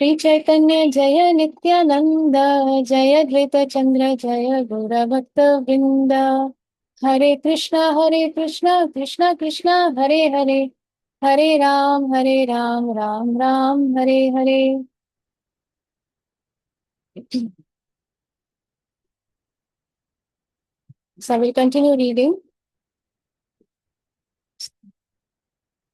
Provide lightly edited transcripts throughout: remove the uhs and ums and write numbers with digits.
श्री चैतन्य जय नित्यानंद, जय अद्वैत चंद्र जय गौर भक्त वृंद। हरे कृष्णा कृष्णा कृष्णा हरे हरे, हरे Ram Ram Ram Hare Hare. So we'll continue reading.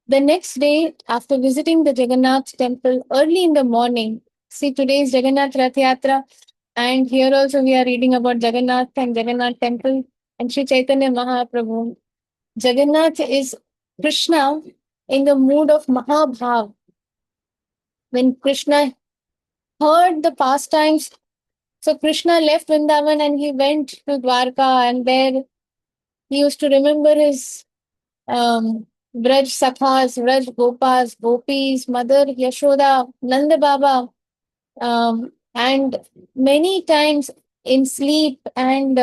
The next day, after visiting the Jagannath temple early in the morning, see today is Jagannath Rath Yatra, and here also we are reading about Jagannath and Jagannath temple and Sri Chaitanya Mahaprabhu. Jagannath is Krishna in the mood of Mahabhav. When Krishna heard the pastimes, so Krishna left Vrindavan and he went to Dwarka, and there he used to remember his Braj Sakhas, Braj Gopas, Gopis, Mother Yashoda, Nanda Baba, and many times in sleep and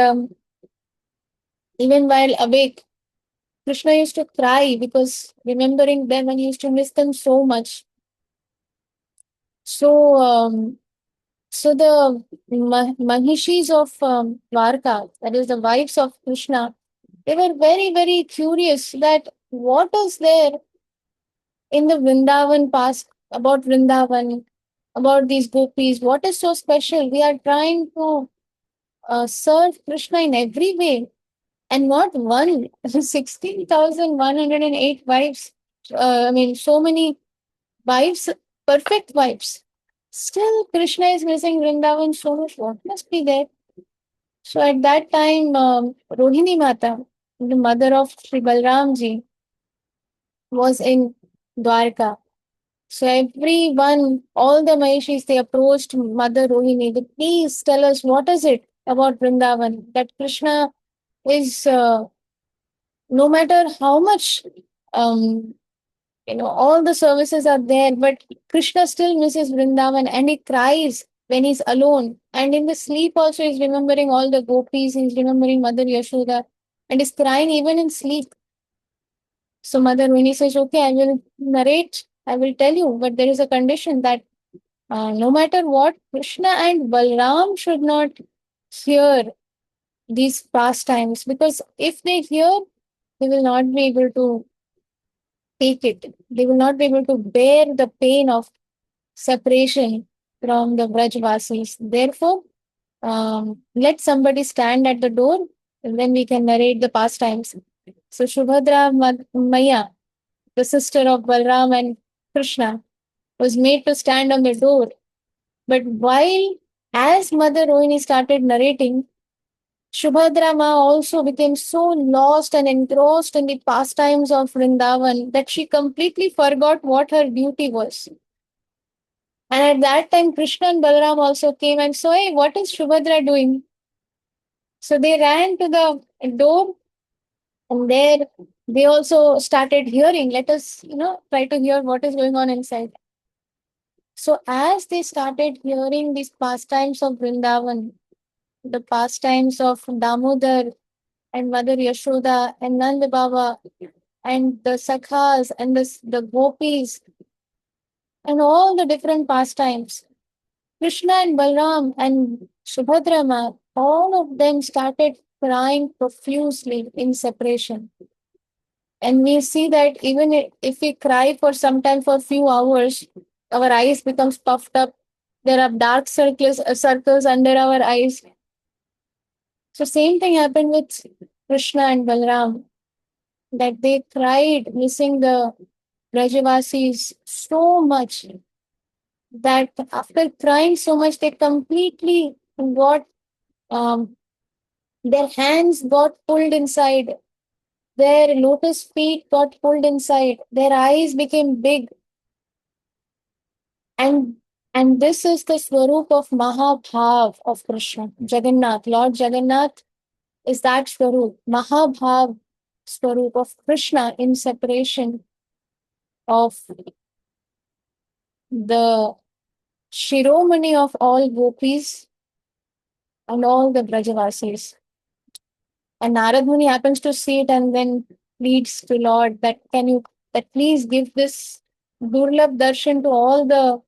even while awake, Krishna used to cry because remembering them and he used to miss them so much. So, so the Mahishis of Dwarka, that is the wives of Krishna, they were very, very curious that what is there in the Vrindavan past about Vrindavan, about these gopis, what is so special? We are trying to serve Krishna in every way, and not one, 16,108 wives. I mean, so many wives, perfect wives. Still, Krishna is missing Vrindavan so much. What must be there? So at that time, Rohini Mata, the mother of Sri Balramji, was in Dwarka. So everyone, all the Mahishis, they approached Mother Rohini. They, please tell us what is it about Vrindavan that Krishna is, no matter how much, um, all the services are there, but Krishna still misses Vrindavan and he cries when he's alone. And in the sleep also, he's remembering all the gopis, he's remembering Mother Yashoda, and he's crying even in sleep. So Mother Rohini says, okay, I will narrate, I will tell you, but there is a condition that no matter what, Krishna and Balram should not hear these pastimes, because if they hear, they will not be able to take it. They will not be able to bear the pain of separation from the Brajvasis. Therefore, let somebody stand at the door and then we can narrate the pastimes. So Shubhadra Maya, the sister of Balram and Krishna, was made to stand on the door. But while, as Mother Rohini started narrating, Shubhadra Ma also became so lost and engrossed in the pastimes of Vrindavan that she completely forgot what her duty was. And at that time, Krishna and Balaram also came and saw, hey, what is Shubhadra doing? So they ran to the door, and there they also started hearing. Let us, try to hear what is going on inside. So as they started hearing these pastimes of Vrindavan, the pastimes of Damodar and Mother Yashoda and Nanda Baba and the Sakhas and the Gopis and all the different pastimes, Krishna and Balram and Subhadrama, all of them started crying profusely in separation. And we see that even if we cry for some time, for a few hours, our eyes becomes puffed up. There are dark circles under our eyes. So same thing happened with Krishna and Balram, that they cried missing the Brajavasis so much that after crying so much, they completely got, um, their hands got pulled inside, their lotus feet got pulled inside, their eyes became big, and this is the swarup of Mahabhav of Krishna, Jagannath. Lord Jagannath is that swarup, Mahabhav swarup of Krishna in separation of the Shiromani of all gopis and all the Brajavasis. And Narad Muni happens to see it and then pleads to Lord that please give this Durlabh darshan to all the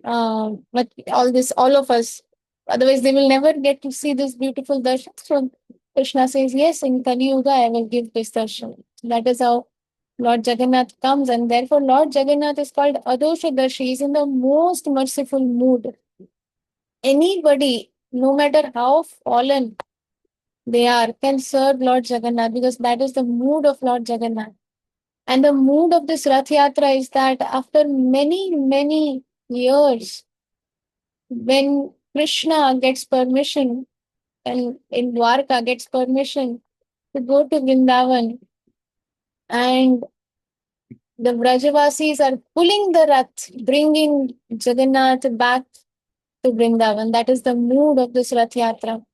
but all of us. Otherwise, they will never get to see this beautiful darshan. So Krishna says, yes, in Kali Yuga, I will give this darshan. That is how Lord Jagannath comes, and therefore Lord Jagannath is called Adosha Darshi. He is in the most merciful mood. Anybody, no matter how fallen they are, can serve Lord Jagannath because that is the mood of Lord Jagannath. And the mood of this Rath Yatra is that after many, many years, when Krishna gets permission and in Dwarka gets permission to go to Vrindavan, and the Vrajavasis are pulling the Rath, bringing Jagannath back to Vrindavan. That is the mood of this Rath Yatra.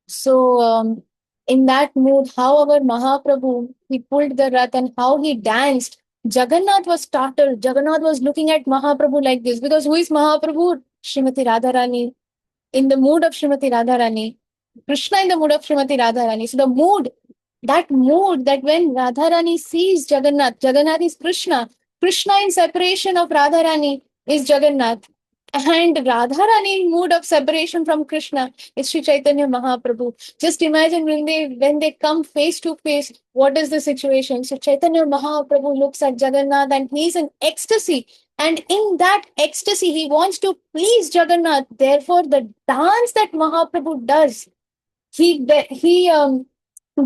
So, in that mood, how our Mahaprabhu, he pulled the Rath and how he danced. Jagannath was startled. Jagannath was looking at Mahaprabhu like this because who is Mahaprabhu? Srimati Radharani. In the mood of Srimati Radharani. Krishna in the mood of Srimati Radharani. So that mood that when Radharani sees Jagannath, Jagannath is Krishna. Krishna in separation of Radharani is Jagannath. And Radharani in mood of separation from Krishna is Sri Chaitanya Mahaprabhu. Just imagine when they come face to face, what is the situation? So Chaitanya Mahaprabhu looks at Jagannath and he's in ecstasy. And in that ecstasy, he wants to please Jagannath. Therefore, the dance that Mahaprabhu does, he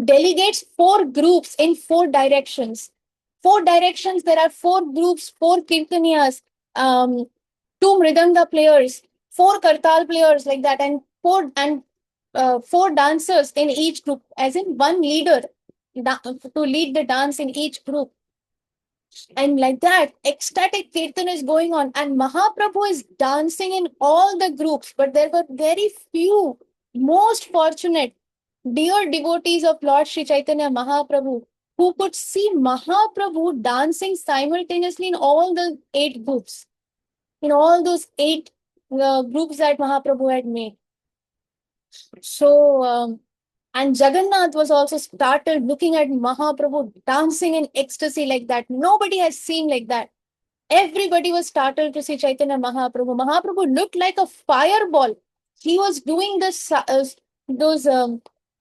delegates four groups in four directions. Four directions. There are four groups, four kirtaniyas, um, two mridanga players, four kartal players like that, and four dancers in each group, as in one leader to lead the dance in each group. And like that, ecstatic kirtan is going on, and Mahaprabhu is dancing in all the groups. But there were very few, most fortunate, dear devotees of Lord Sri Chaitanya Mahaprabhu who could see Mahaprabhu dancing simultaneously in all the eight groups, in all those eight groups that Mahaprabhu had made. So, and Jagannath was also startled looking at Mahaprabhu dancing in ecstasy like that. Nobody has seen like that. Everybody was startled to see Chaitanya Mahaprabhu. Mahaprabhu looked like a fireball. He was doing those,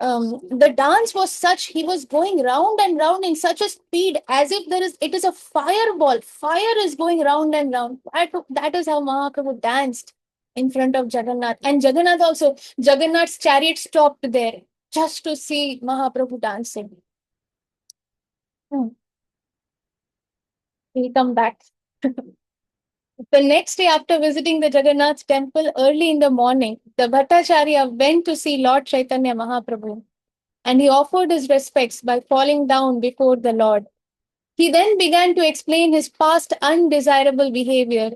the dance was such, he was going round and round in such a speed as if it is a fireball. Fire is going round and round. That is how Mahaprabhu danced in front of Jagannath. And Jagannath also, Jagannath's chariot stopped there just to see Mahaprabhu dancing. We'll come back. The next day, after visiting the Jagannath temple early in the morning, the Bhattacharya went to see Lord Chaitanya Mahaprabhu, and he offered his respects by falling down before the Lord. He then began to explain his past undesirable behavior.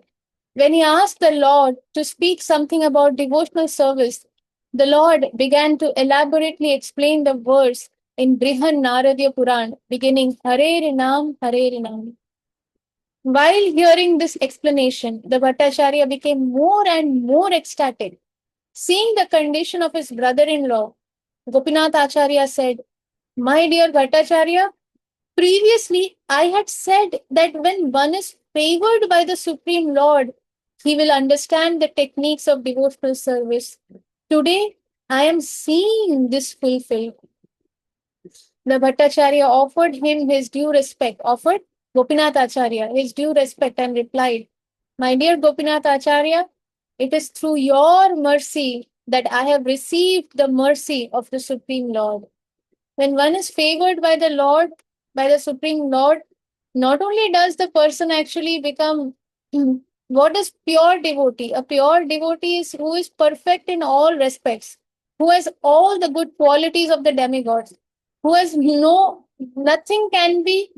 When he asked the Lord to speak something about devotional service, the Lord began to elaborately explain the verse in Brihan Naradiya Puran, beginning Hare Rinam, Hare Rinam. While hearing this explanation, the Bhattacharya became more and more ecstatic. Seeing the condition of his brother-in-law, Gopinath Acharya said, "My dear Bhattacharya, previously I had said that when one is favored by the Supreme Lord, he will understand the techniques of devotional service. Today, I am seeing this fulfilled." The Bhattacharya offered him his due respect, offered Gopinath Acharya his due respect and replied, "My dear Gopinath Acharya, it is through your mercy that I have received the mercy of the Supreme Lord." When one is favored by the Lord, by the Supreme Lord, not only does the person actually become what is pure devotee? A pure devotee is who is perfect in all respects, who has all the good qualities of the demigods, who has nothing can be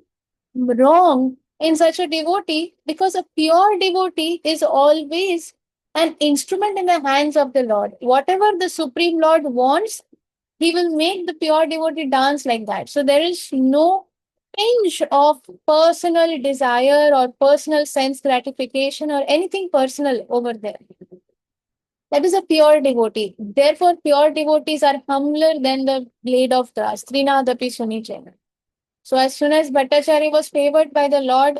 wrong in such a devotee, because a pure devotee is always an instrument in the hands of the Lord. Whatever the Supreme Lord wants, he will make the pure devotee dance like that. So there is no tinge of personal desire or personal sense gratification or anything personal over there. That is a pure devotee. Therefore, pure devotees are humbler than the blade of grass. Trinadapi Sunichena. So as soon as Bhattacharya was favored by the Lord,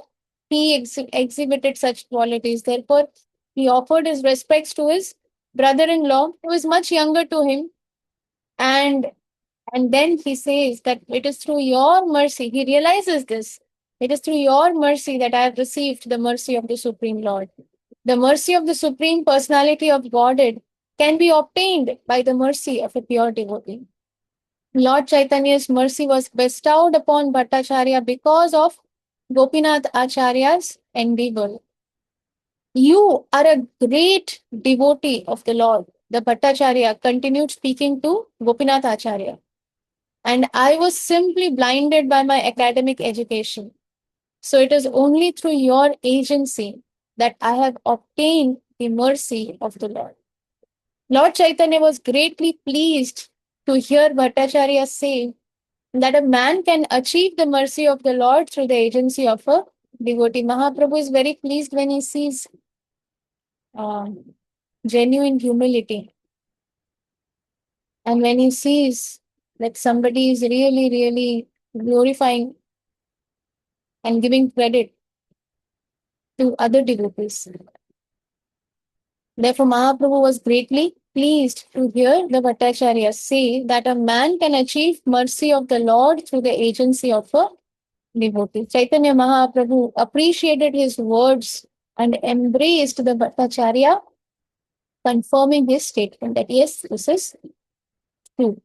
he exhibited such qualities. Therefore, he offered his respects to his brother-in-law, who is much younger to him, and and then he says that it is through your mercy. He realizes this. It is through your mercy that I have received the mercy of the Supreme Lord. The mercy of the Supreme Personality of Godhead can be obtained by the mercy of a pure devotee. Lord Chaitanya's mercy was bestowed upon Bhattacharya because of Gopinath Acharya's endeavor. You are a great devotee of the Lord. The Bhattacharya continued speaking to Gopinath Acharya. And I was simply blinded by my academic education. So it is only through your agency that I have obtained the mercy of the Lord. Lord Chaitanya was greatly pleased to hear Bhattacharya say that a man can achieve the mercy of the Lord through the agency of a devotee. Mahaprabhu is very pleased when he sees genuine humility, and when he sees that somebody is really, really glorifying and giving credit to other devotees. Therefore, Mahaprabhu was greatly pleased to hear the Bhattacharya say that a man can achieve mercy of the Lord through the agency of a devotee. Chaitanya Mahaprabhu appreciated his words and embraced the Bhattacharya, confirming his statement that yes, this is true.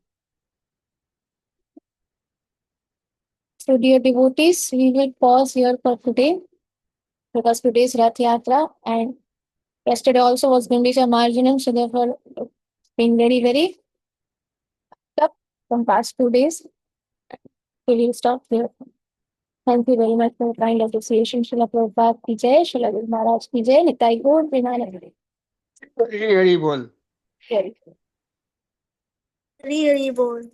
So, dear devotees, we will pause here for today because today is Rath Yatra and yesterday also was Gundisha Marjanam, so therefore it's been very, very tough from past 2 days. So we'll stop here. Thank you very much for your kind association. Srila Prabhupada ki jai, Srila Guru Maharaj ki jai, Nitai Gaur Premanand. Hari Hari बोल Very Hari Hari बोल.